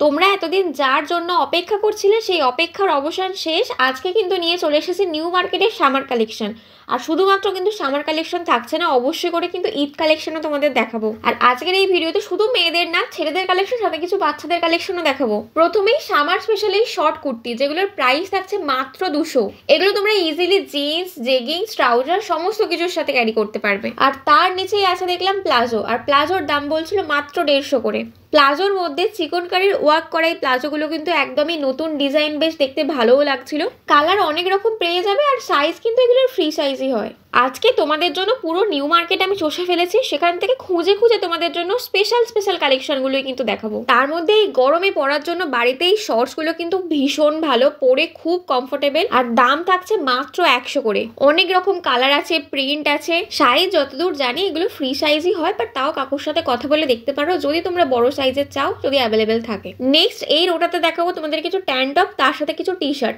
তোমরা এতদিন যার জন্য অপেক্ষা করছিলে সেই অপেক্ষার অবসান শেষ। আজকে কিন্তু নিয়ে চলে এসেছি নিউ মার্কেটের সামার কালেকশন। আর শুধুমাত্র কিন্তু সামার কালেকশন থাকছে না, অবশ্যই করে কিন্তু ঈদ কালেকশনও তোমাদের দেখাবো। আর আজকের এই ভিডিওতে শুধু মেয়েদের না, ছেলেদের কালেকশন সাথে কিছু বাচ্চাদের কালেকশনও দেখাবো। প্রথমেই সামার স্পেশাল এই শর্ট কুর্তি, যেগুলোর প্রাইস থাকছে মাত্র 200। এগুলো তোমরা ইজিলি জিন্স, জেগিংস, ট্রাউজার সমস্ত কিছুর সাথে ক্যারি করতে পারবে। আর তার নিচেই আছে দেখলাম প্লাজো, আর প্লাজোর দাম বলছিল মাত্র 150 করে। প্লাজোর মধ্যে চিকনকারির ওয়ার্ক করা এই প্লাজোগুলো কিন্তু একদমই নতুন ডিজাইন, বেশ দেখতে ভালোও লাগছিল। কালার অনেক রকম পেয়ে যাবে, আর সাইজ কিন্তু এগুলোর ফ্রি সাইজই হয়। আজকে তোমাদের জন্য পুরো নিউ মার্কেট আমি চষে ফেলেছি, সেখান থেকে খুঁজে খুঁজে তোমাদের জন্য স্পেশাল কালেকশনগুলোই কিন্তু দেখাবো। তার মধ্যে এই গরমে পরার জন্য বাড়িতে এই শর্টসগুলো কিন্তু ভীষণ ভালো, পরে খুব কমফোর্টেবল। আর দাম থাকছে মাত্র 100 করে। অনেক রকম কালার আছে, প্রিন্ট আছে, সাইজ যতদূর জানি এগুলো ফ্রি সাইজই হয়, বাট তাও কাকুর সাথে কথা বলে দেখতে পারো যদি তোমরা বড় সাইজের চাও, যদি অ্যাভেলেবেল থাকে। নেক্সট এই রোটাতে দেখাবো তোমাদের কিছু ট্যান টপ, তার সাথে কিছু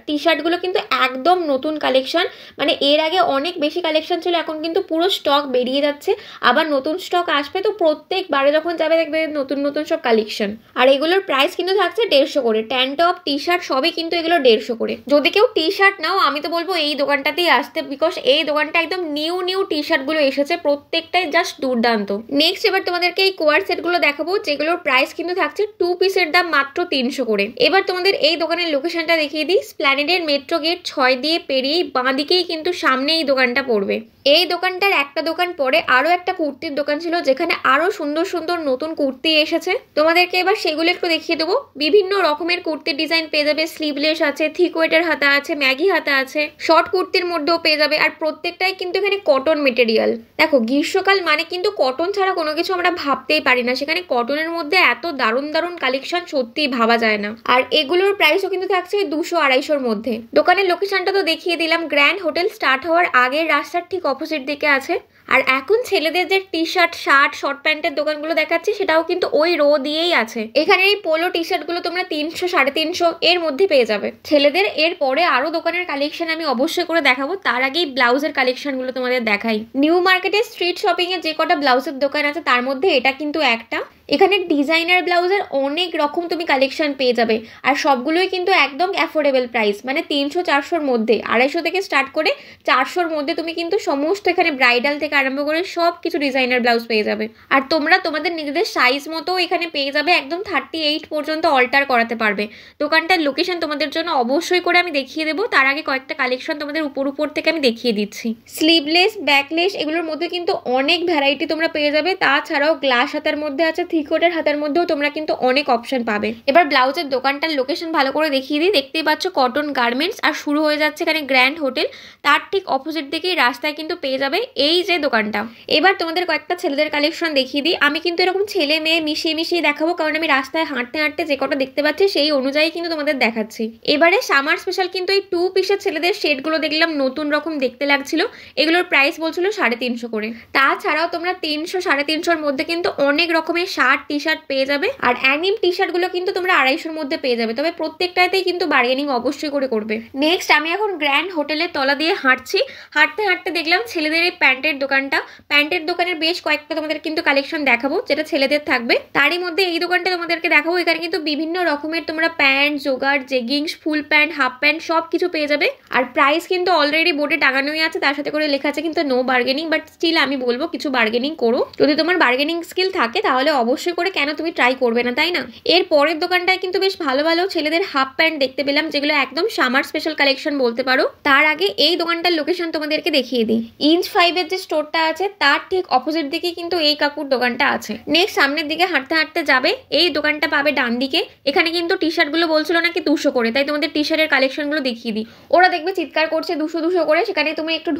টি শার্টগুলো কিন্তু একদম নতুন কালেকশন। মানে এর আগে অনেক বেশি কালেকশন ছিল, এখন কিন্তু পুরো স্টক বেরিয়ে যাচ্ছে, আবার নতুন স্টক আসবে। তো প্রত্যেকবারে যখন যাবে দেখবে নতুন নতুন সব কালেকশন। আর এগুলোর প্রাইস কিন্তু থাকছে 150 করে। ট্যান টপ, টি শার্ট সবই কিন্তু এগুলো 150 করে। যদি কেউ টি শার্ট নাও, আমি তো বলবো এই দোকানটাতেই আসতে, বিকজ এই দোকানটা একদম নিউ টি শার্ট গুলো এসেছে, প্রত্যেকটাই জাস্ট দুর্দান্ত। নেক্সট এবার তোমাদেরকে এই কোয়ার সেট গুলো দেখাবো, যেগুলোর প্রাইস কিন্তু থাকছে 2 পিসের দাম মাত্র 300 করে। এবার তোমাদের এই দোকানের লোকেশনটা দেখিয়ে দিই। স্প্ল্যানেডের মেট্রো গেট 6 দিয়ে পেরিয়েই বাঁ দিকেই কিন্তু সামনে এই দোকানটা পড়বে। এই দোকানটার একটা দোকান পরে আরো একটা কুর্তির দোকান ছিল, যেখানে আরো সুন্দর সুন্দর নতুন কুর্তি এসেছে। তোমাদেরকে এবার সেগুলো একটু দেখিয়ে দেবো। বিভিন্ন রকমের কুর্তির ডিজাইন পেয়ে যাবে, স্লিভলেস আছে, থিক ওয়েটের হাতা আছে, ম্যাগি হাতা আছে, শর্ট কুর্তির মধ্যেও পেয়ে যাবে। আর প্রত্যেকটাই কিন্তু এখানে কটন মেটেরিয়াল। দেখো, গ্রীষ্মকাল মানে কিন্তু কটন ছাড়া কোনো কিছু আমরা ভাবতেই পারি না, সেখানে কটনের মধ্যে এত দারুণ কালেকশন সত্যিই ভাবা যায় না। আর এগুলোর প্রাইসও কিন্তু থাকছে 200-250-র মধ্যে। দোকানের লোকেশনটা তো দেখিয়ে দিলাম। গ্র্যান্ড হোটেল স্টার্ট হওয়ার আগের রাস্তার ঠিক অপোজিট দিকে আছে। আর এখন ছেলেদের যে টি শার্ট, শর্ট প্যান্টের দোকানগুলো দেখাচ্ছি, সেটাও কিন্তু ওই রো দিয়েই আছে। এখানে এই পোলো টি শার্ট গুলো তোমরা 300-350 এর মধ্যে পেয়ে যাবে। ছেলেদের এর পরে আরো দোকানের কালেকশন আমি অবশ্যই করে দেখাবো, তার আগেই ব্লাউজের কালেকশন গুলো তোমাদের দেখাই। নিউ মার্কেটের স্ট্রিট শপিং এ যে কটা ব্লাউজের দোকান আছে, তার মধ্যে এটা কিন্তু একটা। এখানে ডিজাইনার ব্লাউজের অনেক রকম তুমি কালেকশন পেয়ে যাবে, আর সবগুলোই কিন্তু একদম অ্যাফোর্ডেবল প্রাইস। মানে 300-400-র মধ্যে, 250 থেকে স্টার্ট করে 400-র মধ্যে তুমি কিন্তু সমস্ত এখানে ব্রাইডাল থেকে আরম্ভ করে সব কিছু ডিজাইনার ব্লাউজ পেয়ে যাবে। আর তোমরা তোমাদের নিজেদের সাইজ মতো এখানে পেয়ে যাবে, একদম 38 পর্যন্ত অল্টার করাতে পারবে। দোকানটার লোকেশন তোমাদের জন্য অবশ্যই করে আমি দেখিয়ে দেবো, তার আগে কয়েকটা কালেকশন তোমাদের উপর থেকে আমি দেখিয়ে দিচ্ছি। স্লিভলেস, ব্যাকলেস এগুলোর মধ্যে কিন্তু অনেক ভ্যারাইটি তোমরা পেয়ে যাবে। তাছাড়াও গ্লাস হাতার মধ্যে আছে, থ্রি কোয়ার্টার হাতার মধ্যেও তোমরা কিন্তু অনেক অপশন পাবে। এবার ব্লাউজের দোকানটার লোকেশন ভালো করে দেখিয়ে দিই। দেখতেই পাচ্ছ কটন গার্মেন্টস, আর শুরু হয়ে যাচ্ছে এখানে গ্র্যান্ড হোটেল। তার ঠিক অপোজিট দিকেই রাস্তায় কিন্তু পেয়ে যাবে এই যে দোকানটা। এবার তোমাদের কয়েকটা ছেলেদের কালেকশন দেখিয়ে দিই। আমি কিন্তু এরকম ছেলে মেয়ে মিশিয়ে দেখাবো, কারণ আমি রাস্তায় হাঁটতে যে কটা দেখতে পাচ্ছি সেই অনুযায়ী কিন্তু তোমাদের দেখাচ্ছি। এবারে সামার স্পেশাল কিন্তু এই 2 পিসের ছেলেদের শেডগুলো দেখলাম নতুন রকম দেখতে লাগছিল। এগুলোর প্রাইস বলছিল 350 করে। তাছাড়াও তোমরা 300-350-র মধ্যে কিন্তু অনেক রকমের শার্ট, টি শার্ট পেয়ে যাবে। আর অ্যানিম টি শার্ট গুলো কিন্তু তোমরা 250-র মধ্যে পেয়ে যাবে, তবে প্রত্যেকটাতেই কিন্তু বার্গেনিং অবশ্যই করে করবে। নেক্সট আমি এখন গ্র্যান্ড হোটেলের তলা দিয়ে হাঁটছি। হাঁটতে দেখলাম ছেলেদের এই প্যান্টের দোকানটা। প্যান্টের দোকানের বেশ কয়েকটা তোমাদের কিন্তু কালেকশন দেখাবো, যেটা ছেলেদের থাকবে। তারই মধ্যে এই দোকানটা তোমাদেরকে দেখাবো। এখানে কিন্তু বিভিন্ন রকমের তোমরা প্যান্ট, জোগাড়, jeggings, full pant, half pant সব কিছু পেয়ে যাবে। আর প্রাইস কিন্তু অলরেডি বোর্ডে টাঙানোই আছে, তার সাথে করে লেখা আছে কিন্তু নো বার্গেনিং, বাট স্টিল আমি বলবো কিছু বার্গেনিং করো। যদি তোমার বার্গেনিং স্কিল থাকে তাহলে অবশ্যই করে কেন তুমি ট্রাই করবে না, তাই না? এর পরের দোকানটায় কিন্তু বেশ ভালো ছেলেদের হাফ প্যান্ট দেখতে পেলাম, যেগুলো একদম সামার স্পেশাল কালেকশন বলতে পারো। তার আগে এই দোকানটার লোকেশন তোমাদেরকে দেখিয়ে দিই। ইঞ্চ 5-এর যে স্টোরটা আছে তার ঠিক অপোজিট দিকে কিন্তু এই কাকুর দোকানটা আছে। নেক্সট সামনের দিকে হাঁটতে যাবে, এই দোকানটা পাবে ডান দিকে। এখানে কিন্তু টি শার্ট গুলো বলছিল নাকি 200 করে, তাই তোমাদের টি শার্টের কালেকশন গুলো দেখিয়ে দিই। ওরা দেখবে চিৎকার করছে 200 করে, সেখানে তুমি একটু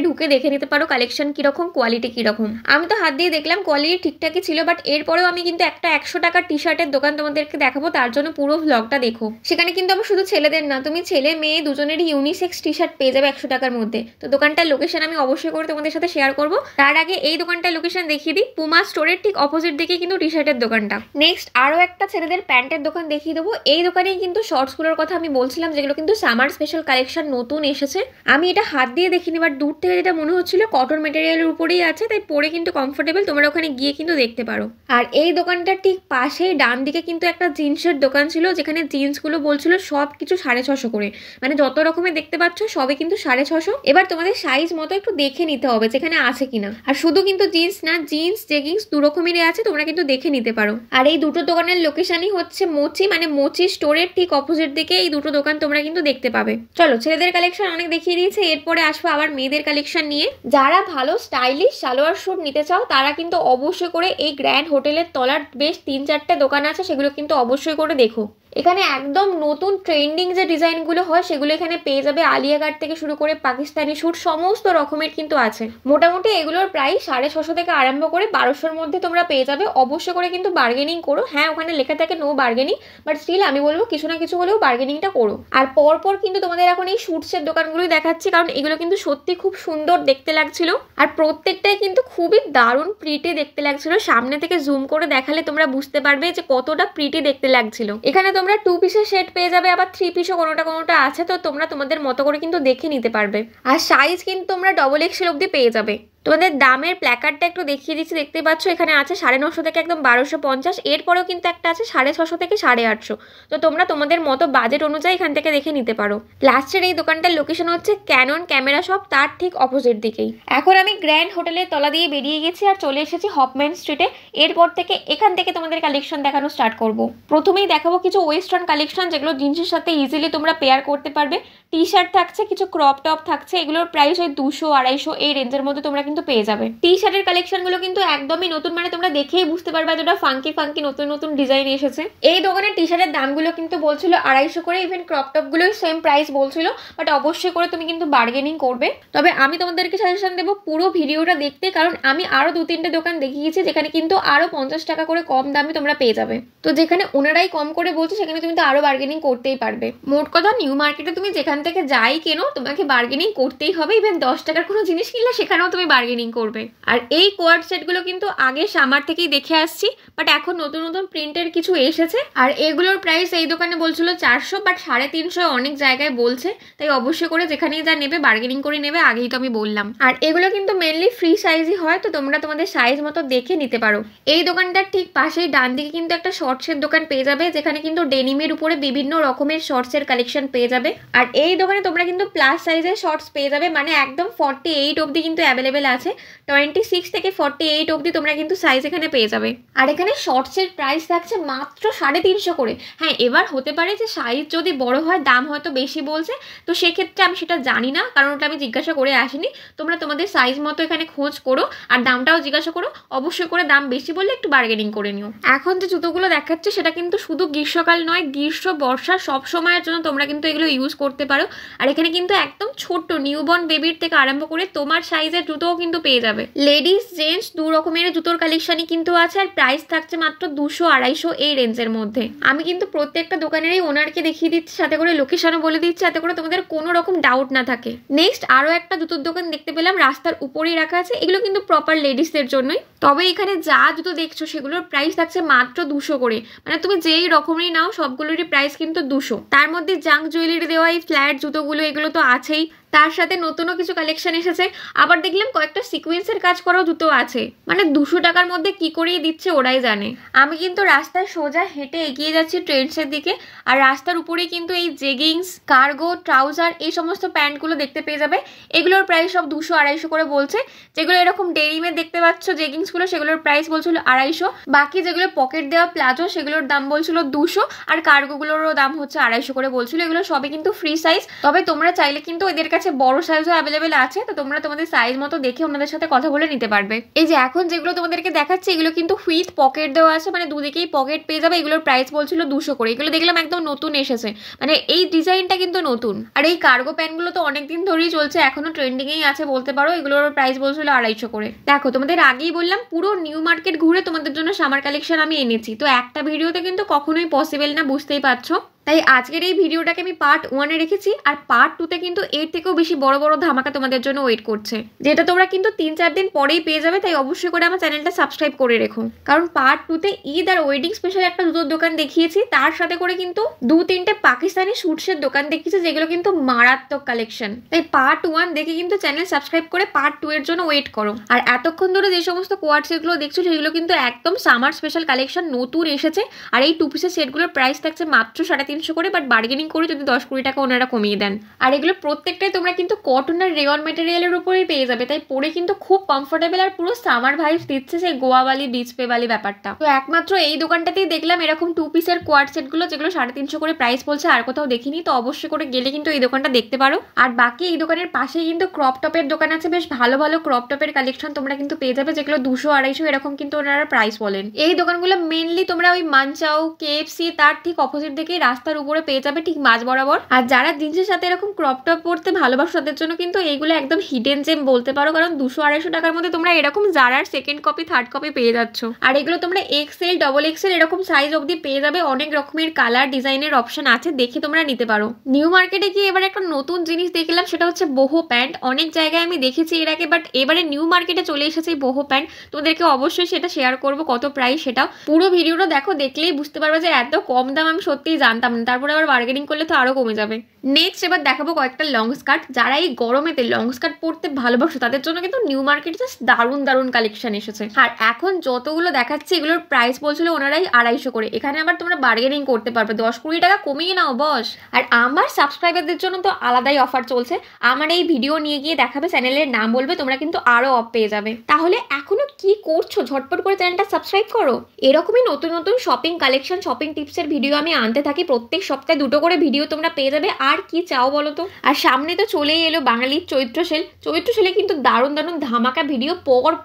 ঢুকে দেখে নিতে পারো কালেকশন কিরকম, কোয়ালিটি কিরকম। আমি তো হাত দিয়ে দেখলাম, কোয়ালিটি ঠিকঠাকই ছিল, বাট এরপরেও আমি কিন্তু একটা 100 টাকার টি শার্টের দোকান তোমাদেরকে দেখাবো, তার জন্য পুরো ভ্লগটা দেখো। সেখানে কিন্তু আবার শুধু ছেলেদের না, তুমি ছেলে মেয়ে দুজনেরই ইউনিসেক্স টি শার্ট পেয়ে যাবে 100 টাকার মধ্যে। তো দোকানটার লোকেশন আমি অবশ্যই করে তোমাদের সাথে শেয়ার করবো। তার আগে এই দোকানটার লোকেশন দেখিয়ে দিই। পুমা স্টোরের ঠিক অপোজিট দিকে কিন্তু টি শার্টের দোকানটা। নেক্সট আরো একটা ছেলেদের প্যান্টের দোকান দেখিয়ে দেবো। এই দোকানেই কিন্তু শর্টস গুলোর কথা আমি বলছিলাম, যেগুলো কিন্তু সামার স্পেশাল কালেকশন নতুন এসেছে। আমি এটা হাত দিয়ে দেখিনি, বাট দূর থেকে যেটা মনে হচ্ছিল কটন মেটেরিয়ালের উপরেই আছে, তাই পরে কিন্তু কমফোর্টেবল। তোমরা ওখানে গিয়ে কিন্তু দেখতে পারো। আর এই দোকানটার ঠিক পাশেই ডান দিকে কিন্তু একটা জিন্সের দোকান ছিল, যেখানে জিন্সগুলো বলছিল সব কিছু 650 করে, মানে যত রকমের দেখতে পাচ্ছ সবই কিন্তু 650। এবার তোমাদের সাইজ মতো একটু দেখে নিতে হবে যেখানে আছে কিনা। আর শুধু কিন্তু জিন্স না, জিন্স জেগিংস দু রকমেরই আছে, তোমরা কিন্তু দেখে নিতে পারো। আর এই দুটো দোকানের লোকেশনই হচ্ছে মোচি, মানে মোচি স্টোরের ঠিক অপোজিট দিকে এই দুটো দোকান তোমরা কিন্তু দেখতে পাবে। চলো, ছেলেদের কালেকশন অনেক দেখিয়ে দিয়েছে, এরপরে আসবো আবার মেয়েদের কালেকশন নিয়ে। যারা ভালো স্টাইলিশ সালোয়ার স্যুট নিতে চাও তারা কিন্তু অবশ্যই করে এই গ্র্যান্ড হোটেলের তলার বেশ 3-4টে দোকান আছে, সেগুলো কিন্তু অবশ্যই করে দেখো। এখানে একদম নতুন ট্রেন্ডিং যে ডিজাইনগুলো হয় সেগুলো এখানে পেয়ে যাবে। আলিয়া কাট থেকে শুরু করে পাকিস্তানি স্যুট সমস্ত রকমের কিন্তু আছে। মোটামুটি এগুলোর প্রাইস 650 থেকে আরম্ভ করে 1200-র মধ্যে তোমরা পেয়ে যাবে। অবশ্যই করে কিন্তু বার্গেনিং করো। হ্যাঁ, ওখানে লেখা থাকে নো বার্গেনিং, বাট স্টিল আমি বলবো কিছু না কিছু হলেও বার্গেনিংটা করো। আর পরপর কিন্তু তোমাদের এখন এই স্যুটসের দোকানগুলোই দেখাচ্ছি, কারণ এগুলো কিন্তু সত্যি খুব সুন্দর দেখতে লাগছিল, আর প্রত্যেকটাই কিন্তু খুবই দারুণ প্রিটি দেখতে লাগছিল। সামনে থেকে জুম করে দেখালে তোমরা বুঝতে পারবে যে কতটা প্রিটি দেখতে লাগছিল। এখানে তোমরা 2 পিসের সেট পেয়ে যাবে, আবার 3 পিসও কোনোটা আছে, তো তোমরা তোমাদের মতো করে কিন্তু দেখে নিতে পারবে। আর সাইজ কিন্তু তোমরা XXL অবধি পেয়ে যাবে। তোমাদের দামের প্ল্যাকার্ডটা একটু দেখিয়ে দিচ্ছি, দেখতে পাচ্ছ এখানে আছে 950 থেকে একদম 1250। এরপরেও কিন্তু একটা আছে 650 থেকে 850। তো তোমরা তোমাদের মতো বাজেট অনুযায়ী এখান থেকে দেখে নিতে পারো। লাস্টের এই দোকানটার লোকেশন হচ্ছে ক্যানন ক্যামেরা শপ, তার ঠিক অপোজিট দিকেই। এখন আমি গ্র্যান্ড হোটেলের তলা দিয়ে বেরিয়ে গেছি আর চলে এসেছি হপম্যান স্ট্রিটে। এরপর থেকে এখান থেকে তোমাদের কালেকশন দেখানো স্টার্ট করব। প্রথমেই দেখাবো কিছু ওয়েস্টার্ন কালেকশন, যেগুলো জিন্সের সাথে ইজিলি তোমরা পেয়ার করতে পারবে। টি শার্ট থাকছে, কিছু ক্রপ টপ থাকছে, এগুলোর প্রাইস ওই 200-250 এই রেঞ্জের মধ্যে তোমরা কিন্তু পেয়ে যাবে। টি শার্টের কালেকশনগুলো কিন্তু একদমই নতুন, মানে তোমরা দেখেই বুঝতে পারবে যেটা ফাঙ্কি ফাঙ্কি নতুন নতুন ডিজাইন এসেছে। এই দোকানের টি শার্টের দামগুলো কিন্তু বলছিল 250 করে, ইভেন ক্রপ টপ গুলোই সেম প্রাইস বলছিল, বাট অবশ্যই করে তুমি কিন্তু বার্গেনিং করবে। তবে আমি তোমাদেরকে সাজেশন দেবো পুরো ভিডিওটা দেখতে, কারণ আমি আরো 2-3টে দোকান দেখিয়েছি যেখানে কিন্তু আরো 50 টাকা করে কম দামে তোমরা পেয়ে যাবে। তো যেখানে ওনারাই কম করে বলছে সেখানে তুমি তো আরো বার্গেনিং করতেই পারবে। মোট কথা, নিউ মার্কেটে তুমি যেখান থেকে যাই কেনো তোমাকে বার্গেনিং করতেই হবে। ইভেন 10 টাকার কোনো জিনিস কিনলে সেখানেও তুমি বার্গেনিং করবে। আর এই কোয়ার্ড সেটগুলো কিন্তু আগে সামার থেকেই দেখে আসছি, বাট এখন নতুন নতুন প্রিন্টের কিছু এসেছে। আর এগুলোর প্রাইস এই দোকানে বলছিল 400, বাট 350 অনেক জায়গায় বলছে। তাই অবশ্যই করে যেখানেই যা নেবে বার্গেনিং করে নেবে, আগেই তো আমি বললাম। আর এগুলো কিন্তু মেনলি ফ্রি সাইজই হয়, তো তোমরা তোমাদের সাইজ মতো দেখে নিতে পারো। এই দোকানটার ঠিক পাশেই ডান দিকে কিন্তু একটা শর্টসের দোকান পেয়ে যাবে, যেখানে কিন্তু ডেনিমের উপরে বিভিন্ন রকমের শর্টসের কালেকশন পেয়ে যাবে। আর এই দোকানে তোমরা কিন্তু প্লাস সাইজের শর্টস পেয়ে যাবে, মানে একদম 48 অবধি কিন্তু অ্যাভেলেবেল আছে। 26 থেকে 48 অবধি তোমরা কিন্তু সাইজ এখানে পেয়ে যাবে। আর এখানে শর্টসের প্রাইস থাকছে মাত্র 350 করে। হ্যাঁ, এবার হতে পারে যে সাইজ যদি বড় হয় দাম হয়তো বেশি বলছে, তো সেক্ষেত্রে আমি সেটা জানি না, কারণ ওটা আমি জিজ্ঞাসা করে আসিনি। তোমরা তোমাদের সাইজ মতো এখানে খোঁজ করো আর দামটাও জিজ্ঞাসা করো। অবশ্যই করে দাম বেশি বললে একটু বার্গেনিং করে নিও। এখন যে জুতোগুলো দেখাচ্ছে সেটা কিন্তু শুধু গ্রীষ্মকাল নয়, গ্রীষ্ম বর্ষা সব সময়ের জন্য তোমরা কিন্তু এগুলো ইউজ করতে পারো। আর এখানে কিন্তু একদম ছোট্ট নিউবর্ন বেবির থেকে আরম্ভ করে তোমার সাইজের জুতোও কিন্তু পেয়ে যাবে। লেডিস জেন্টস দু রকমের জুতোর কালেকশনই কিন্তু আছে, আর প্রাইস থাকছে মাত্র 200-250 এই রেঞ্জের মধ্যে। আমি কিন্তু প্রত্যেকটা দোকানেরই ওনারকে দেখিয়ে দিচ্ছি, সাথে করে লোকেশনও বলে দিচ্ছি, যাতে করে তোমাদের কোনো রকম ডাউট না থাকে। নেক্সট আরো একটা জুতোর দোকান দেখতে পেলাম, রাস্তার উপরেই রাখা আছে। এগুলো কিন্তু প্রপার লেডিসদের জন্যই। তবে এখানে যা জুতো দেখছো সেগুলোর প্রাইস থাকছে মাত্র 200 করে, মানে তুমি যেই রকমেরই নাও সবগুলোরই প্রাইস কিন্তু 200। তার মধ্যে জাঙ্ক জুয়েলারি দেওয়া এই ফ্ল্যাট জুতোগুলো এগুলো তো আছেই, তার সাথে নতুনও কিছু কালেকশন এসেছে। আবার দেখলাম কয়েকটা সিকোয়েন্সের কাজ করাও জুতো আছে, মানে 200 টাকার মধ্যে কি করেই দিচ্ছে ওরাই জানে। আমি কিন্তু রাস্তায় সোজা হেঁটে এগিয়ে যাচ্ছি ট্রেন্ডসের দিকে, আর রাস্তার উপরেই কিন্তু এই জেগিংস, কার্গো, ট্রাউজার এই সমস্ত প্যান্টগুলো দেখতে পেয়ে যাবে। এগুলোর প্রাইস সব 200-250 করে বলছে। যেগুলো এরকম ডেনিমের দেখতে পাচ্ছ জেগিংসগুলো, সেগুলোর প্রাইস বলছিল 250। বাকি যেগুলো পকেট দেওয়া প্লাজো সেগুলোর দাম বলছিল 200, আর কার্গোগুলোরও দাম হচ্ছে 250 করে বলছিল। এগুলো সবই কিন্তু ফ্রি সাইজ, তবে তোমরা চাইলে কিন্তু এদের কাছে বড় সাইজও অ্যাভেলেবেল আছে, তো তোমরা তোমাদের সাইজ মতো দেখে ওনাদের সাথে কথা বলে নিতে পারবে। এই যে এখন যেগুলো তোমাদেরকে দেখাচ্ছি এগুলো কিন্তু উইথ পকেট দেওয়া আছে, মানে দুদিকেই পকেট পেয়ে যাবে। এগুলোর প্রাইস বলছিল 200 করে। এগুলো দেখলাম একদম নতুন এসেছে, মানে এই ডিজাইনটা কিন্তু নতুন। আর এই কার্গো প্যান্টগুলো তো অনেকদিন ধরেই চলছে, এখনো ট্রেন্ডিংয়েই আছে বলতে পারো। এগুলোর প্রাইস বলছিল 250 করে। দেখো, তোমাদের আগেই বললাম পুরো নিউ মার্কেট ঘুরে তোমাদের জন্য সামার কালেকশন আমি এনেছি, তো একটা ভিডিওতে কিন্তু কখনোই পসিবল না, বুঝতেই পারছো। তাই আজকের এই ভিডিওটাকে আমি পার্ট 1-এ রেখেছি, আর পার্ট 2-তে কিন্তু এর থেকেও বেশি বড় বড় ধামাকা তোমাদের জন্য ওয়েট করছে, যেটা তোমরা কিন্তু 3-4 দিন পরেই পেয়ে যাবে। তাই অবশ্যই করে আমার চ্যানেলটা সাবস্ক্রাইব করে রেখো, কারণ পার্ট 2-তে ঈদ আর ওয়েডিং স্পেশাল একটা জুতোর দোকান দেখিয়েছি, তার সাথে করে কিন্তু 2-3টে পাকিস্তানি শুটসের দোকান দেখিয়েছি, যেগুলো কিন্তু মারাত্মক কালেকশন। তাই পার্ট 1 দেখে কিন্তু চ্যানেল সাবস্ক্রাইব করে পার্ট 2 এর জন্য ওয়েট করো। আর এতক্ষণ ধরে যে সমস্ত কোয়ার্ড সেটগুলো দেখছো সেগুলো কিন্তু একদম সামার স্পেশাল কালেকশন নতুন এসেছে। আর এই 2 পিসের সেটগুলোর প্রাইস থাকছে মাত্র 350 করে, বাট বার্গেনিং করে যদি 10-20 টাকা ওনারা কমিয়ে দেন। আর এগুলো প্রত্যেকটাই তোমরা কিন্তু কটন আর রেয়ন মেটেরিয়ালের উপরেই পেয়ে যাবে, তাই পরে কিন্তু খুব কমফোর্টেবল আর পুরো সামার ভাইবস দিচ্ছে সেই গোয়াবালি বিচ পেবালি ব্যাপারটা। তো একমাত্র এই দোকানটাতেই দেখলাম এরকম 2 পিসের কোয়ার্ড সেটগুলো, যেগুলো 350 করে প্রাইস বলছে, আর কোথাও দেখিনি। তো অবশ্যই করে গেলে কিন্তু এই দোকানটা দেখতে পারো। আর বাকি এই দোকানের পাশেই কিন্তু ক্রপ টপের দোকান আছে, বেশ ভালো ভালো ক্রপ টপের কালেকশন তোমরা কিন্তু পেয়ে যাবে, যেগুলো 200-250 এরকম কিন্তু ওনারা প্রাইস বলেন। এই দোকানগুলো মেনলি তোমরা ওই মানচাও KFC তার ঠিক অপোজিট দিকেই রাস্তার উপরে পেয়ে যাবে, ঠিক মাঝ বরাবর। আর যারা জিন্সের সাথে এরকম ক্রপ টপ পরতে ভালোবাসো তাদের জন্য কিন্তু এইগুলো একদম হিডেন জেম বলতে পারো, কারণ 200-250 টাকার মধ্যে তোমরা এরকম জারার সেকেন্ড কপি থার্ড কপি পেয়ে যাচ্ছ। আর এগুলো তোমরা XL XXL এরকম সাইজ অবধি পেয়ে যাবে। অনেক রকমের কালার ডিজাইনের অপশন আছে, দেখে তোমরা নিতে পারো। নিউ মার্কেটে গিয়ে এবার একটা নতুন জিনিস দেখলাম, সেটা হচ্ছে বোহো প্যান্ট। অনেক জায়গায় আমি দেখেছি এর আগে, বাট এবারে নিউ মার্কেটে চলে এসেছে এই বোহো প্যান্ট। তোমাদেরকে অবশ্যই সেটা শেয়ার করবো, কত প্রাইস সেটাও। পুরো ভিডিওটা দেখো, দেখলেই বুঝতে পারবে যে এত কম দাম আমি সত্যিই জানতাম না। তারপরে আবার বার্গেনিং করলে তো আরো কমে যাবে। নেক্সট এবার দেখাবো কয়েকটা লং স্কার্ট। যারা এই গরমেতে লং স্কার্ট পরতে ভালোবাসো তাদের জন্য কিন্তু নিউ মার্কেটে জাস্ট দারুণ দারুণ কালেকশন এসেছে। আর এখন যতগুলো দেখাচ্ছে এগুলোর প্রাইস বলছিল ওনারাই 250 করে। এখানে আবার তোমরা বার্গেনিং করতে পারবে, 10-20 টাকা কমিয়ে নাও বস। আর আমার সাবস্ক্রাইবারদের জন্য তো আলাদাই অফার চলছে। আমার এই ভিডিও নিয়ে গিয়ে দেখাবে, চ্যানেলের নাম বলবে, তোমরা কিন্তু আরো অফ পেয়ে যাবে। তাহলে এখনো কি করছো, ঝটপট করে চ্যানেলটা সাবস্ক্রাইব করো। এরকমই নতুন নতুন শপিং কালেকশন, শপিং টিপসের ভিডিও আমি আনতে থাকি। প্রত্যেক সপ্তাহে 2টো করে ভিডিও তোমরা পেয়ে যাবে। আর কি চাও বলো তো। আর সামনে তো চলেই এলো বাঙালির চৈত্র সেল। চৈত্র সেলে কিন্তু দারুণ দারুণ ধামাকা ভিডিও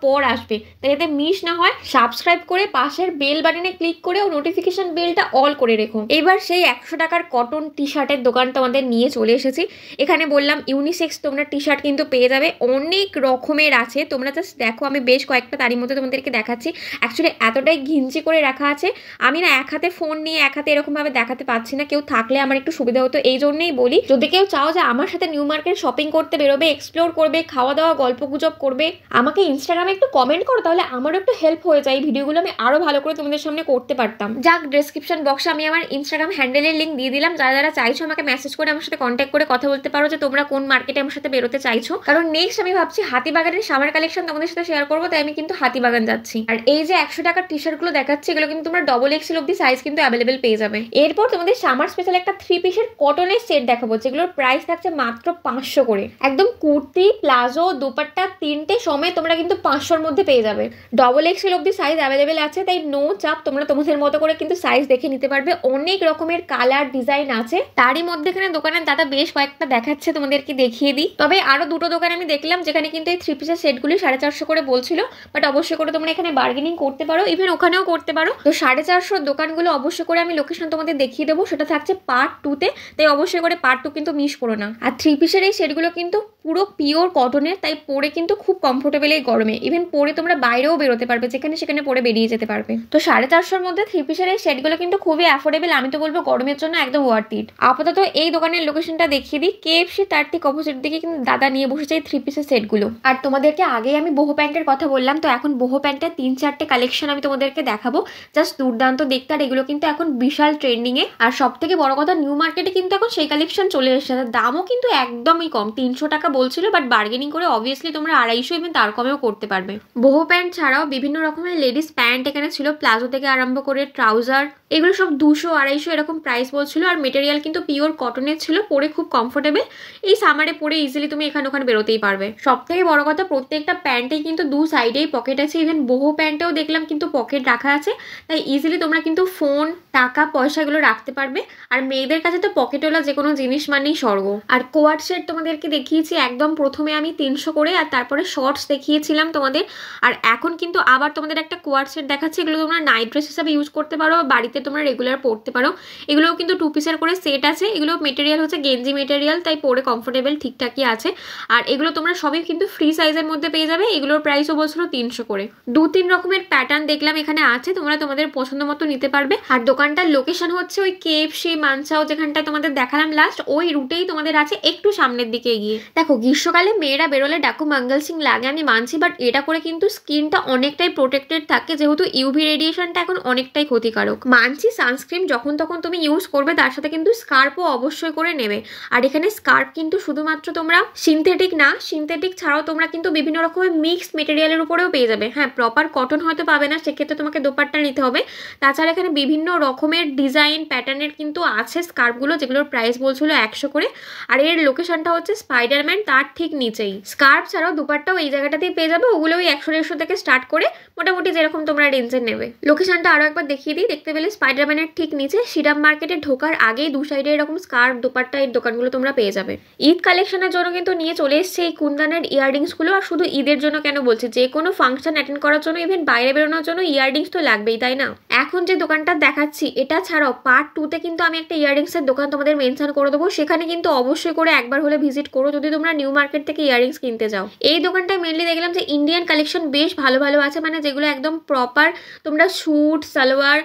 পর আসবে, তাই যাতে মিস না হয় সাবস্ক্রাইব করে পাশের বেল বাটনে ক্লিক করে ও নোটিফিকেশন বেলটা অল করে রেখো। এবার সেই 100 টাকার কটন টি শার্টের দোকান তোমাদের নিয়ে চলে এসেছি। এখানে বললাম ইউনিসেক্স তোমরা টি শার্ট কিন্তু পেয়ে যাবে, অনেক রকমের আছে। তোমরা জাস্ট দেখো, আমি বেশ কয়েকটা তারই মধ্যে তোমাদেরকে দেখাচ্ছি। অ্যাকচুয়ালি এতটাই ঘিঞ্চি করে রাখা আছে, আমি না এক হাতে ফোন নিয়ে এক হাতে এরকম ভাবে দেখাতে পাচ্ছি না। কেউ থাকলে আমার একটু সুবিধা হতো। এই জন্যই বলি, যদি কেউ চাও যে আমার সাথে নিউ মার্কেট শপিং করতে বেরোবে, এক্সপ্লোর করবে, খাওয়া দাওয়া গল্প গুজব করবে, আমাকে ইনস্টাগ্রামে একটু কমেন্ট করো, তাহলে আমারও একটু হেল্প হয়ে যায়। এই ভিডিওগুলো আমি আরো ভালো করে তোমাদের সামনে করতে পারতাম। যাক, ডেসক্রিপশন বক্সে আমি আমার ইনস্টাগ্রাম হ্যান্ডেলের লিঙ্ক দিয়ে দিলাম। যারা যারা চাইছো আমাকে মেসেজ করে আমার সাথে কন্ট্যাক্ট করে কথা বলতে পারো যে তোমরা কোন মার্কেটে আমার সাথে বেরোতে চাইছো। কারণ নেক্সট আমি ভাবছি হাতিবাগানের সামার কালেকশন তোমাদের সাথে শেয়ার করবো, তাই আমি কিন্তু হাতিবাগান যাচ্ছি। আর এই যে 100 টাকার টি শার্ট গুলো দেখাচ্ছি, এগুলো কিন্তু তোমরা XXL অব্দি সাইজ কিন্তু অ্যাভেলেবেল পেয়ে যাবে। এরপর তোমাদের সামার স্পেশাল একটা 3 পিসের কটনের সেট দেখাবো, যেগুলোর প্রাইস থাকছে মাত্র 500 করে। একদম কুর্তি, প্লাজো, দোপাট্টা তিনটে সময় তোমরা কিন্তু 500-র মধ্যে পেয়ে যাবে। XXL অব্দি সাইজ অ্যাভেলেবেল আছে, তাই নো চাপ, তোমরা তোমাদের মতো করে কিন্তু সাইজ দেখে নিতে পারবে। অনেক রকমের কালার ডিজাইন আছে। তারই মধ্যে এখানে দোকানের দাদা বেশ কয়েকটা দেখাচ্ছে, তোমাদেরকে দেখিয়ে দিই। তবে আরো 2টো দোকান আমি দেখলাম যেখানে কিন্তু এই 3 পিসের সেটগুলি 450 করে বলছিল, বাট অবশ্যই করে তোমরা এখানে বার্গেনিং করতে পারো, ইভেন ওখানেও করতে পারো। তো 450 দোকানগুলো অবশ্যই করে আমি লোকেশন তোমাদের দেখিয়ে দেবো, সেটা থাকছে পার্ট 2-তে। তাই অবশ্যই করে পার্ট 2 কিন্তু মিস করো না। আর 3 পিসের এই সেটগুলো কিন্তু পুরো পিওর কটনের, তাই পরে কিন্তু খুব কমফোর্টেবল এই গরমে। ইভেন পরে তোমরা বাইরেও বেরোতে পারবে, যেখানে সেখানে পরে বেরিয়ে যেতে পারবে। তো 450-র মধ্যে 3 পিসের এই সেটগুলো কিন্তু খুবই অ্যাফোর্ডেবল। আমি তো বলবো গরমের জন্য একদম ওয়ার্থ ইট। আপাতত এই দোকানের লোকেশনটা দেখিয়ে দিই। KFC তার ঠিক অপোজিট দিকে কিন্তু দাদা নিয়ে বসেছে এই 3 পিসের সেটগুলো। আর তোমাদেরকে আগেই আমি বোহো প্যান্টের কথা বললাম, তো এখন বোহো প্যান্টের 3-4টে কালেকশন আমি তোমাদেরকে দেখাবো, জাস্ট দুর্দান্ত দেখতে। আর এগুলো কিন্তু এখন বিশাল ট্রেন্ডিং এ। আর সব থেকে বড় কথা, নিউ মার্কেটে কিন্তু এখন সেই কালেকশন চলে এসেছে। দামও কিন্তু একদমই কম, 300 টাকা বলছিল, বাট বার্গেনিং করে অবভিয়াসলি তোমরা 250 ইভেন তার কমেও করতে পারবে। বোহো প্যান্ট ছাড়াও বিভিন্ন রকমের লেডিস প্যান্ট এখানে ছিল, প্লাজো থেকে আরম্ভ করে ট্রাউজার, এগুলো সব 200-250 এরকম প্রাইস বলছিল। আর মেটেরিয়াল কিন্তু পিওর কটনের ছিল, পরে খুব কমফোর্টেবল। এই সামারে পরে ইজিলি তুমি এখানে ওখানে বেরোতেই পারবে। সব থেকে বড় কথা, প্রত্যেকটা প্যান্টেই কিন্তু 2 সাইডেই পকেট আছে। ইভেন বোহো প্যান্টেও দেখলাম কিন্তু পকেট রাখা আছে, তাই ইজিলি তোমরা কিন্তু ফোন, টাকা, পয়সা এগুলো রাখতে পারবে। আর মেয়েদের কাছে তো পকেটওয়ালা যে কোনো কোনো জিনিস মানেই স্বর্গ। আর কোয়ার্ড সেট তোমাদেরকে দেখিয়েছি একদম প্রথমে আমি 300 করে, আর তারপরে শর্টস দেখিয়েছিলাম তোমাদের। আর এখন কিন্তু আবার তোমাদের একটা কোয়ার্ড সেট দেখাচ্ছি। এগুলো তোমরা নাইট ড্রেস হিসাবে ইউজ করতে পারো, বাড়িতে তোমরা রেগুলার পরতে পারো। এগুলোও কিন্তু 2 পিসের করে সেট আছে। এগুলো মেটেরিয়াল হচ্ছে গেঞ্জি মেটেরিয়াল, তাই পরে কমফোর্টেবল ঠিকঠাকই আছে। আর এগুলো তোমরা সবই কিন্তু ফ্রি সাইজের মধ্যে পেয়ে যাবে। এগুলোর প্রাইসও বলছিল 300 করে। 2-3 রকমের প্যাটার্ন দেখলাম এখানে আছে, তোমরা তোমাদের পছন্দ মতো নিতে পারবে। আর দোকানটার লোকেশন হচ্ছে ওই কেএফসি মানসাও যেখানটায় তোমাদের দেখালাম লাস্ট, ওই রুটেই তোমাদের আছে, একটু সামনের দিকে গিয়ে। দেখো গ্রীষ্মকালে মেয়েরা বেরোলে ডাকু মাঙ্গল সিং লাগে আমি মানছি, বাট এটা করে কিন্তু স্কিনটা অনেকটাই প্রোটেক্টেড থাকে, যেহেতু ইউভি রেডিয়েশনটা এখন অনেকটাই ক্ষতিকারক। মানছি সানস্ক্রিন যখন তখন তুমি ইউজ করবে, তার সাথে কিন্তু স্কার্পও অবশ্যই করে নেবে। আর এখানে স্কার্প কিন্তু শুধুমাত্র তোমরা সিনথেটিক না, সিনথেটিক ছাড়াও তোমরা কিন্তু বিভিন্ন রকমের মিক্সড মেটেরিয়ালের উপরেও পেয়ে যাবে। হ্যাঁ, প্রপার কটন হয়তো পাবে না, সেক্ষেত্রে তোমাকে দোপাট্টা নিতে হবে। তাছাড়া এখানে বিভিন্ন রকমের ডিজাইন প্যাটার্নের কিন্তু আছে স্কার্পগুলো, যেগুলোর প্রাইস বলছিল 100 করে। আর এর লোকেশনটা হচ্ছে স্পাইডারম্যান, তার ঠিক নিচেই। স্কার্প ছাড়াও দুপাট্টাও এই জায়গাটাতেই পেয়ে যাবে। ওগুলো ওই 100-150 থেকে স্টার্ট করে মোটামুটি যেরকম তোমরা রেঞ্জের নেবে। লোকেশনটা আরও একবার দেখিয়ে দিই, দেখতে পেলে স্পাইডারম্যানের ঠিক নিচে শ্রীরাম মার্কেটে ঢোকার আগেই 2 সাইডে এরকম স্কার্প দুপাট্টা এর দোকানগুলো তোমরা পেয়ে যাবে। ঈদ কালেকশনের জন্য কিন্তু নিয়ে চলে এসছে এই কুন্দানের ইয়াররিংসগুলো। আর শুধু ঈদের জন্য কেন বলছি, যে কোনো ফাংশন অ্যাটেন্ড করার জন্য, ইভেন বাইরে বেরোনোর জন্য ইয়াররিংস তো লাগবেই, তাই না? এখন যে দোকানটা দেখাচ্ছি এটা ছাড়াও পার্ট 2-তে কিন্তু আমি একটা ইয়াররিংসের দোকান তোমাদের মেনশন করে দেবো, সেখানে কিন্তু অবশ্যই করে একবার হলে ভিজিট করো যদি তোমরা নিউ মার্কেট থেকে ইয়াররিংস কিনতে যাও। এই দোকানটায় মেনলি দেখলাম যে ইন্ডিয়ান কালেকশন বেশ ভালো ভালো আছে, মানে যেগুলো একদম প্রপার তোমরা স্যুট সালোয়ার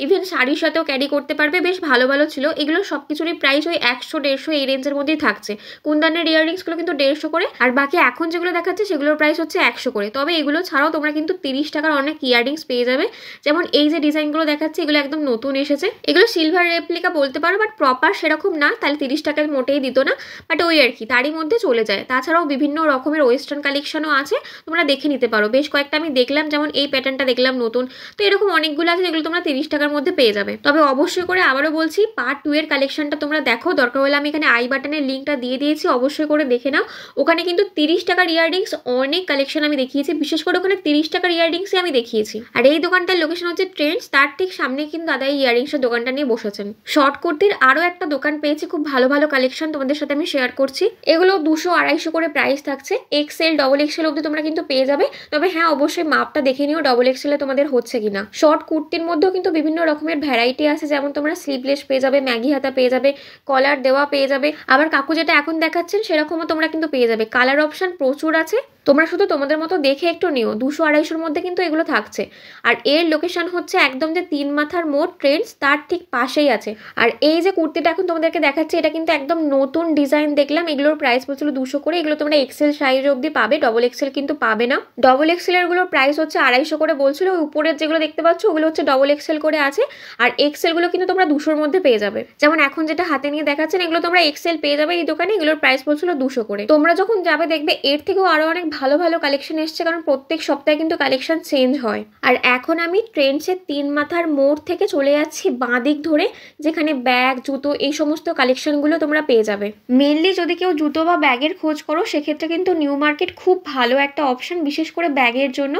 ইভেন শাড়ির সাথেও ক্যারি করতে পারবে, বেশ ভালো ভালো ছিল। এগুলো সব কিছুরই প্রাইস ওই 100-150 এই রেঞ্জের মধ্যেই থাকছে। কুন্দানের ইয়াররিংসগুলো কিন্তু 150 করে, আর বাকি এখন যেগুলো দেখাচ্ছে সেগুলোর প্রাইস হচ্ছে 100 করে। তবে এগুলো ছাড়াও তোমরা কিন্তু 30 টাকার অনেক ইয়াররিংস পেয়ে যাবে। যেমন এই যে ডিজাইনগুলো দেখাচ্ছে, এগুলো একদম নতুন এসেছে। এগুলো সিলভার রেপ্লিকা বলতে পারো, বাট প্রপার সেরকম না, তাহলে 30 টাকার মোটেই দিত না, বাট ওই আর কি তারই মধ্যে চলে যায়। তাছাড়াও বিভিন্ন রকমের ওয়েস্টার্ন কালেকশনও আছে, তোমরা দেখে নিতে পারো। বেশ কয়েকটা আমি দেখলাম, যেমন এই প্যাটার্নটা দেখলাম নতুন, তো এরকম অনেকগুলো আছে যেগুলো তোমরা 30 টাকার মধ্যে পেয়ে যাবে। তবে অবশ্যই করে আবারও বলছি, পার্ট 2 এর কালেকশনটা তোমরা দেখো, দরকার হলে আমি এখানে আই বাটনের লিঙ্কটা দিয়ে দিয়েছি, অবশ্যই করে দেখে নাও। ওখানে কিন্তু 30 টাকার ইয়াররিংস অনেক কালেকশন আমি দেখিয়েছি, বিশেষ করে ওখানে 30 টাকার ইয়াররিংসই আমি দেখিয়েছি। আর এই দোকানটার লোকেশন হচ্ছে ট্রেন্ডস, তার ঠিক সামনে কিন্তু দাদা এই ইয়াররিংসের দোকানটা নিয়ে বসেছেন। শর্ট কুর্তির আরও একটা দোকান পেয়েছি, খুব ভালো ভালো কালেকশন তোমাদের সাথে আমি শেয়ার করছি। এগুলো 200-250 করে প্রাইস থাকছে। XL XXL অব্দি তোমরা কিন্তু পেয়ে যাবে। তবে হ্যাঁ, অবশ্যই মাপটা দেখে নিও XXL তোমাদের হচ্ছে কিনা। শর্ট কুর্তির মধ্যেও কিন্তু বিভিন্ন রকমের ভ্যারাইটি আছে, যেমন তোমরা স্লিভলেস পেয়ে যাবে, ম্যাগি হাতা পেয়ে যাবে, কলার দেওয়া পেয়ে যাবে। আবার কাকু যেটা এখন দেখাচ্ছেন সেরকমও তোমরা কিন্তু পেয়ে যাবে। কালার অপশন প্রচুর আছে, তোমরা শুধু তোমাদের মতো দেখে একটু নিও। 200-250 মধ্যে কিন্তু এগুলো থাকছে। আর এর লোকেশন হচ্ছে একদম যে 3 মাথার মোড় ট্রেন্ডস, তার ঠিক পাশেই আছে। আর এই যে কুর্তিটা এখন তোমাদেরকে দেখাচ্ছি, এটা কিন্তু একদম নতুন ডিজাইন দেখলাম। এগুলোর প্রাইস বলছিল 200 করে। এগুলো তোমরা XL সাইজ অব্দি পাবে, XXL কিন্তু পাবে না। XXL এরগুলোর প্রাইস হচ্ছে 250 করে বলছিল। ওই উপরের যেগুলো দেখতে পাচ্ছ ওগুলো হচ্ছে XXL করে আছে, আর XL গুলো কিন্তু তোমরা 200-র মধ্যে পেয়ে যাবে। যেমন এখন যেটা হাতে নিয়ে দেখাচ্ছেন, এগুলো তোমরা XL পেয়ে যাবে এই দোকানে। এগুলোর প্রাইস বলছিল 200 করে। তোমরা যখন যাবে দেখবে এর থেকেও আরো অনেক ভালো ভালো কালেকশন এসছে, কারণ প্রত্যেক সপ্তাহে কিন্তু কালেকশন চেঞ্জ হয়। আর এখন আমি ট্রেন্ডসের 3 মাথার মোড় থেকে চলে যাচ্ছি বাঁ দিক ধরে, যেখানে ব্যাগ জুতো এই সমস্ত কালেকশনগুলো তোমরা পেয়ে যাবে। মেনলি যদি কেউ জুতো বা ব্যাগের খোঁজ করো, সেক্ষেত্রে কিন্তু নিউ মার্কেট খুব ভালো একটা অপশন, বিশেষ করে ব্যাগের জন্য।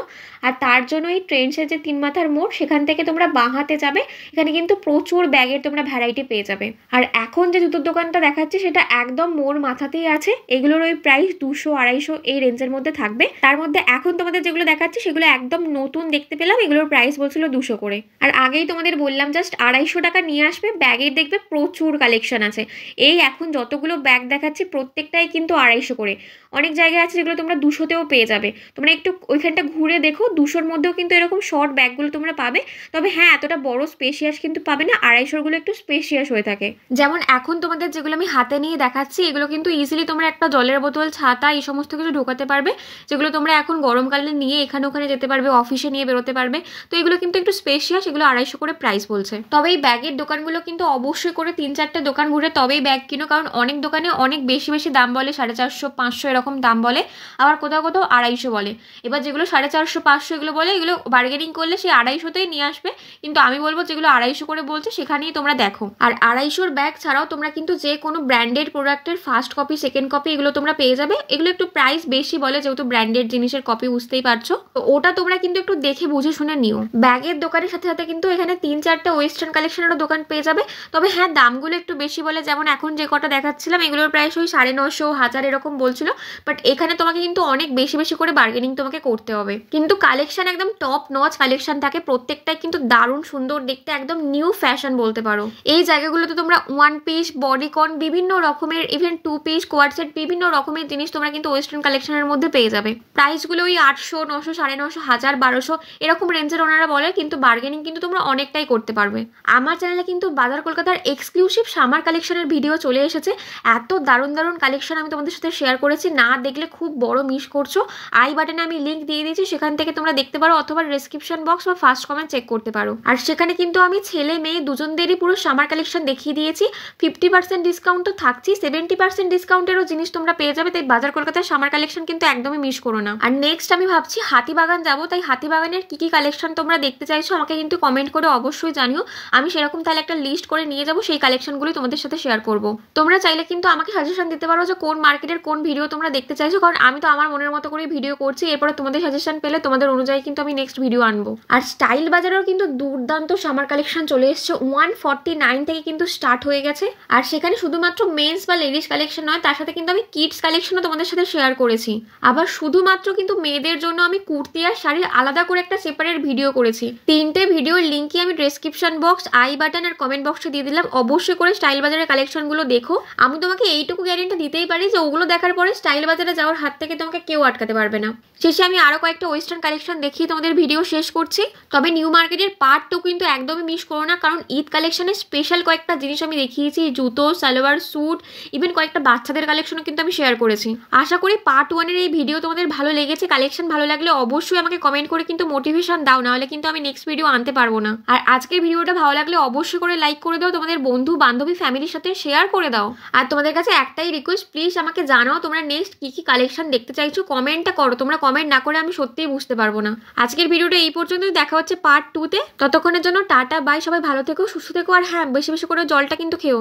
আর তার জন্য এই ট্রেন্ডসের যে 3 মাথার মোড়, সেখান থেকে তোমরা বাঁ হাতে যাবে, এখানে কিন্তু প্রচুর ব্যাগের তোমরা ভ্যারাইটি পেয়ে যাবে। আর এখন যে জুতোর দোকানটা দেখাচ্ছি সেটা একদম মোড় মাথাতেই আছে। এগুলোর ওই প্রাইস 200-250 এই রেঞ্জের মধ্যে থাকবে। তার মধ্যে এখন তোমাদের যেগুলো দেখাচ্ছি সেগুলো একদম নতুন দেখতে পেলাম, এগুলোর প্রাইস বলছিল 200 করে। আর আগেই তোমাদের বললাম জাস্ট 250 টাকা নিয়ে আসবে, ব্যাগের দেখবে প্রচুর কালেকশন আছে। এই এখন যতগুলো ব্যাগ দেখাচ্ছি প্রত্যেকটাই কিন্তু 250 করে। অনেক জায়গায় আছে যেগুলো তোমরা 200-তেও পেয়ে যাবে। তোমরা একটু ওইখানটা ঘুরে দেখো, 200-র মধ্যেও কিন্তু এরকম শর্ট ব্যাগগুলো তোমরা পাবে। তবে হ্যাঁ, এতটা বড় স্পেশিয়াস কিন্তু পাবে না, 250-গুলো একটু স্পেশিয়াস হয়ে থাকে। যেমন এখন তোমাদের যেগুলো আমি হাতে নিয়ে দেখাচ্ছি, এগুলো কিন্তু ইজিলি তোমরা একটা জলের বোতল, ছাতা এই সমস্ত কিছু ঢোকাতে পারবে, যেগুলো তোমরা এখন গরমকালে নিয়ে এখানে ওখানে যেতে পারবে, অফিসে নিয়ে বেরোতে পারবে। তো এগুলো কিন্তু একটু স্পেশিয়াস, এগুলো 250 করে প্রাইস বলছে। তবে এই ব্যাগের দোকানগুলো কিন্তু অবশ্যই করে 3-4টে দোকান ঘুরে তবেই ব্যাগ কিনো, কারণ অনেক দোকানে অনেক বেশি বেশি দাম বলে, 450-500 এরকম দাম বলে, আবার কোথাও কোথাও 250 বলে। এবার যেগুলো 450-500 এগুলো বলে, এগুলো বার্গেনিং করলে সেই 250-তেই নিয়ে আসবে। কিন্তু আমি বলবো যেগুলো 250 করে বলছে সেখানেই তোমরা দেখো। আর 250-র ব্যাগ ছাড়াও তোমরা কিন্তু যে কোনো ব্র্যান্ডেড প্রোডাক্টের ফার্স্ট কপি, সেকেন্ড কপি এগুলো তোমরা পেয়ে যাবে। এগুলো একটু প্রাইস বেশি বলে, যেহেতু ব্র্যান্ডেড জিনিসের কপি, বুঝতেই পারছো। তো ওটা তোমরা কিন্তু একটু দেখে বুঝে শুনে নিও। ব্যাগের দোকানের সাথে সাথে কিন্তু এখানে 3-4টা ওয়েস্টার্ন কালেকশনেরও দোকান পেয়ে যাবে। তবে হ্যাঁ, দামগুলো একটু বেশি বলে, যেমন এখন যে কটা দেখাচ্ছিলাম এগুলোর প্রাইস ওই 950, 1000 এরকম বলছিল। বাট এখানে তোমাকে কিন্তু অনেক বেশি বেশি করে বার্গেনিং তোমাকে করতে হবে। কিন্তু কালেকশন একদম টপ নচ কালেকশন থাকে, প্রত্যেকটাই কিন্তু দারুণ সুন্দর দেখতে, একদম নিউ ফ্যাশন বলতে পারো। এই জায়গাগুলোতে তোমরা 1 পিস, বডিকন, বিভিন্ন রকমের, ইভেন 2 পিস, কোয়াড সেট, বিভিন্ন রকমের জিনিস তোমরা কিন্তু ওয়েস্টার্ন কালেকশনের মধ্যে পেয়ে যাবে। প্রাইসগুলো ওই 800, 900, 950, 1000, 1200 এরকম রেঞ্জের ওনারা বলে, কিন্তু বার্গেনিং কিন্তু তোমরা অনেকটাই করতে পারবে। আমার চ্যানেলে কিন্তু বাজার কলকাতার এক্সক্লুসিভ সামার কালেকশনের ভিডিও চলে এসেছে। এত দারুণ দারুণ কালেকশন আমি তোমাদের সাথে শেয়ার করেছি, না দেখলে খুব বড় মিস করছো। আই বাটনে আমি লিঙ্ক দিয়ে দিয়েছি, সেখান থেকে তোমরা দেখতে পারো, অথবা ডেসক্রিপশন বক্স বা ফার্স্ট কমেন্ট চেক করতে পারো। আর সেখানে কিন্তু আমি ছেলে মেয়ে দুজনদেরই পুরো সামার কালেকশন দেখিয়ে দিয়েছি। 50% ডিসকাউন্ট তো থাকছি, 70% ডিসকাউন্টেরও জিনিস তোমরা পেয়ে যাবে। তাই বাজার কলকাতার সামার কালেকশন কিন্তু একদমই মিস করো না। আর নেক্সট আমি ভাবছি হাতিবাগান যাবো, তাই হাতিবাগানের কি কি কালেকশন তোমরা দেখতে চাইছো আমাকে কিন্তু কমেন্ট করে অবশ্যই জানিও। আমি সেরকম তাহলে একটা লিস্ট করে নিয়ে যাবো, সেই কালেকশনগুলি তোমাদের সাথে শেয়ার করবো। তোমরা চাইলে কিন্তু আমাকে সাজেশন দিতে পারো যে কোন মার্কেটের কোন ভিডিও তোমরা দেখতে চাইছো, কারণ আমি তো আমার মনের মতো করে ভিডিও করছি। এরপরে তোমাদের সাজেশন পেলে তোমাদের অনুযায়ী কিন্তু আমি নেক্সট ভিডিও আনবো। আর স্টাইল বাজারেও কিন্তু দুর্দান্ত সামার কালেকশন চলে এসছে, 149 থেকে কিন্তু স্টার্ট হয়ে গেছে। আর সেখানে শুধুমাত্র মেন্স বা লেডিস কালেকশন নয়, তার সাথে কিন্তু আমি কিডস কালেকশনও তোমাদের সাথে শেয়ার করেছি। আবার শুধুমাত্র কিন্তু মেয়েদের জন্য আমি কুর্তি আর শাড়ির আলাদা করে একটা সেপারেট ভিডিও করেছি। 3টে ভিডিওর লিঙ্কই আমি ডেসক্রিপশন বক্স, আই বাটন আর কমেন্ট বক্সে দিয়ে দিলাম। অবশ্যই করে স্টাইল বাজারের কালেকশনগুলো দেখো। আমি তোমাকে এইটুকু গ্যারেন্টি দিতেই পারি যে ওগুলো দেখার পরে স্টাইল বাজারে যাওয়ার হাত থেকে তোমাকে কেউ আটকাতে পারবে না। শেষে আমি আরো কয়েকটা ওয়েস্টার্ন কালেকশন দেখিয়ে তোমাদের ভিডিও শেষ করছি। তবে নিউ মার্কেটের পার্ট 2 কিন্তু একদমই মিস করো না, কারণ ঈদ কালেকশনের স্পেশাল কয়েকটা জিনিস আমি দেখিয়েছি, জুতো, সালোয়ার, স্যুট, ইভেন কয়েকটা বাচ্চাদের কালেকশনও কিন্তু আমি শেয়ার করেছি। আশা করি পার্ট 1-এর এই ভিডিও তোমাদের ভালো লেগেছে। কালেকশন ভালো লাগলে অবশ্যই আমাকে কমেন্ট করে কিন্তু মোটিভেশন দাও, নাহলে কিন্তু আমি নেক্সট ভিডিও আনতে পারবো না। আর আজকের ভিডিওটা ভালো লাগলে অবশ্যই করে লাইক করে দাও, তোমাদের বন্ধু বান্ধবী ফ্যামিলির সাথে শেয়ার করে দাও। আর তোমাদের কাছে একটাই রিকোয়েস্ট, প্লিজ আমাকে জানাও তোমরা নেক্সট কি কি কালেকশন দেখতে চাইছো। কমেন্টটা করো, তোমরা কমেন্ট না করে আমি সত্যিই বুঝতে পারবো না। আজকের ভিডিওটা এই পর্যন্তই, দেখা হচ্ছে পার্ট 2-তে। ততক্ষণের জন্য টাটা, বাই। সবাই ভালো থেকো, সুস্থ থেকো, আর হ্যাঁ, বেশি বেশি করে জলটা কিন্তু খেও।